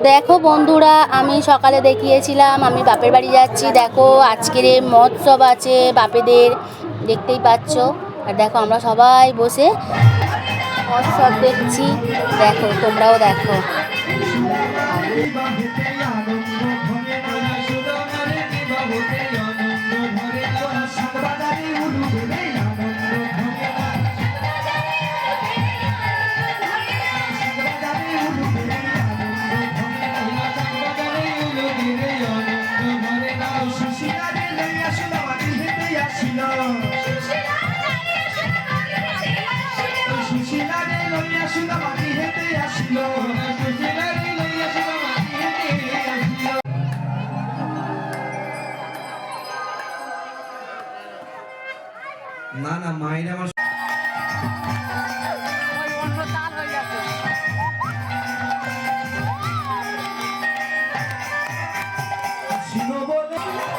দেখো বন্ধুরা, আমি সকালে দেখিয়েছিলাম আমি বাপের বাড়ি যাচ্ছি। দেখো আজকের মহোৎসব আছে বাপেদের, দেখতেই পাচ্ছ। আর দেখো আমরা সবাই বসে মহোৎসব দেখছি। দেখো তোমরাও দেখো। না না মায়ের আমার ছিল বলে